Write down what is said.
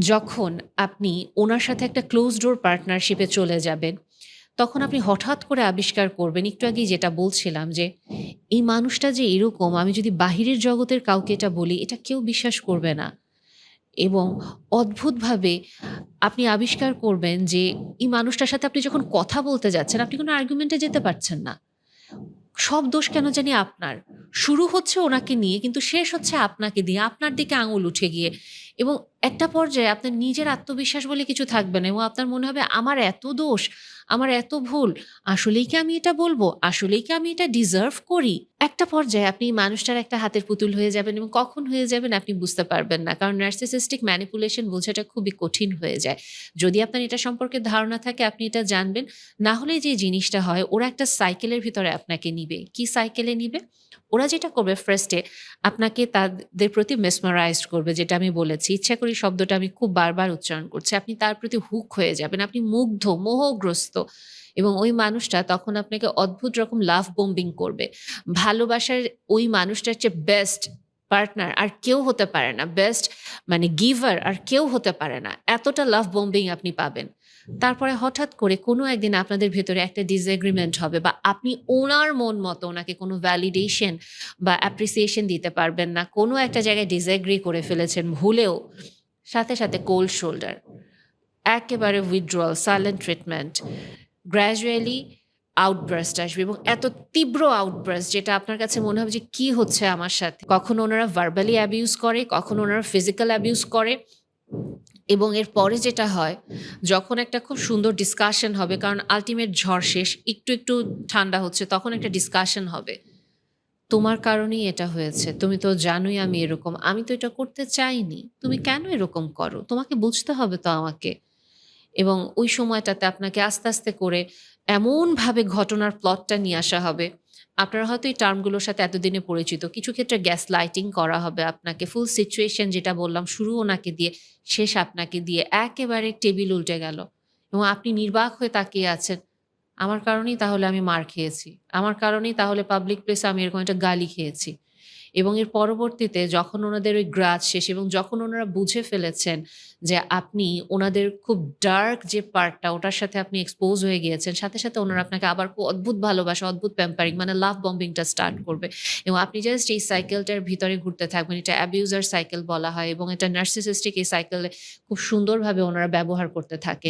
যখন আপনি ওনার সাথে একটা ক্লোজ ডোর পার্টনারশিপে চলে যাবেন, তখন আপনি হঠাৎ করে আবিষ্কার করবেন, একটু আগেই যেটা বলছিলাম যে, এই মানুষটা যে এরকম, আমি যদি বাহিরের জগতের কাউকে এটা বলি, এটা কেউ বিশ্বাস করবে না। এবং অদ্ভুতভাবে আপনি আবিষ্কার করবেন যে, এই মানুষটার সাথে আপনি যখন কথা বলতে যাচ্ছেন, আপনি কোনো আর্গুমেন্টে যেতে পারছেন না। সব দোষ কেন জানি আপনার। শুরু হচ্ছে ওনাকে নিয়ে কিন্তু শেষ হচ্ছে আপনাকে দিয়ে, আপনার দিকে আঙুল উঠে গিয়ে। এবং একটা পর্যায়ে আপনার নিজের আত্মবিশ্বাস বলে কিছু থাকবে না এবং আপনার মনে হবে আমার এত দোষ, আমার এত ভুল। আসলেই কি আমি এটা বলব? আসলেই কি আমি এটা ডিজার্ভ করি? একটা পর্যায়ে আপনি মানুষটার একটা হাতের পুতুল হয়ে যাবেন এবং কখন হয়ে যাবেন আপনি বুঝতে পারবেন না। কারণ নার্সিসিস্টিক ম্যানিপুলেশন বোঝাটা খুবই কঠিন হয়ে যায়। যদি আপনার এটা সম্পর্কে ধারণা থাকে আপনি এটা জানবেন। না হলে যে জিনিসটা হয় ওরা একটা সাইকেলের ভিতরে আপনাকে নিবে। কি সাইকেলে নিবে? ওরা যেটা করবে ফার্স্ট এ আপনাকে তাদের প্রতি মেসমারাইজড করবে যেটা আমি বলেছি। ইচ্ছা করি শব্দটা আমি খুব বারবার উচ্চারণ করছি। আপনি তার প্রতি হুক হয়ে যাবেন। আপনি মুগ্ধ, মোহগ্রস্ত এবং ওই মানুষটা তখন আপনাকে অদ্ভুত রকম লাভ বোম্বিং করবে। ভালোবাসার ওই মানুষটার চেয়ে বেস্ট পার্টনার আর কেউ হতে পারে না। বেস্ট মানে গিভার আর কেউ হতে পারে না। এতটা লাভ বোম্বিং আপনি পাবেন। তারপরে হঠাৎ করে কোনো একদিন আপনাদের ভেতরে একটা ডিসএগ্রিমেন্ট হবে বা আপনি ওনার মন মতো ওনাকে কোনো ভ্যালিডেশন বা অ্যাপ্রিসিয়েশন দিতে পারবেন না। কোনো একটা জায়গায় ডিসএগ্রি করে ফেলেছেন ভুলেও, সাথে, সাথে কোল্ড শোল্ডার। একেবারে withdrawal, silent treatment. Gradually outburst আসবে এবং এত তীব্র আউটবার্স্ট যেটা আপনার কাছে মনে হবে যে কি হচ্ছে আমার সাথে। কখনো ওনারা ভার্বালি অ্যাবিউজ করে, কখনো ওনারা ফিজিক্যাল অ্যাবিউজ করে এবং এর পরে যেটা হয় যখন একটা খুব সুন্দর ডিসকাশন হবে কারণ আল্টিমেট ঝড় শেষ, একটু ঠান্ডা হচ্ছে তখন একটা ডিসকাশন হবে। তোমার কারণেই এটা হয়েছে। তুমি তো জানোই আমি এরকম। আমি তো এটা করতে চাইনি। তুমি কেন এরকম করো? তোমাকে বুঝতে হবে তো আমাকে। এবং ওই সময়টাতে আপনাকে আস্তে, আস্তে করে এমনভাবে ঘটনার প্লটটা নিয়ে আসা হবে, আপনারা হয়তো এই টার্মগুলোর সাথে এতদিনে পরিচিত। কিছু ক্ষেত্রে গ্যাস লাইটিং করা হবে আপনাকে। ফুল সিচুয়েশন যেটা বললাম, শুরু ওনাকে দিয়ে, শেষ আপনাকে দিয়ে। একেবারে টেবিল উল্টে গেল এবং আপনি নির্বাক হয়ে তাকিয়ে আছেন। আমার কারণেই তাহলে আমি মার খেয়েছি। আমার কারণেই তাহলে পাবলিক প্লেসে আমি এরকম একটা গালি খেয়েছি। এবং এর পরবর্তীতে যখন ওনাদের ওই গ্রাজ শেষ এবং যখন ওনারা বুঝে ফেলেছেন যে আপনি ওনাদের খুব ডার্ক যে পার্টটা ওটার সাথে আপনি এক্সপোজ হয়ে গিয়েছেন, সাথে, সাথে ওনারা আপনাকে আবার খুব অদ্ভুত ভালোবাসা, অদ্ভুত প্যাম্পারিং মানে লাভ বম্বিংটা স্টার্ট করবে। এবং আপনি জাস্ট এই সাইকেলটার ভিতরে ঘুরতে থাকবেন। এটা অ্যাবিউজার সাইকেল বলা হয় এবং এটা নার্সিসিস্টিক এই সাইকেলে খুব সুন্দরভাবে ওনারা ব্যবহার করতে থাকেন।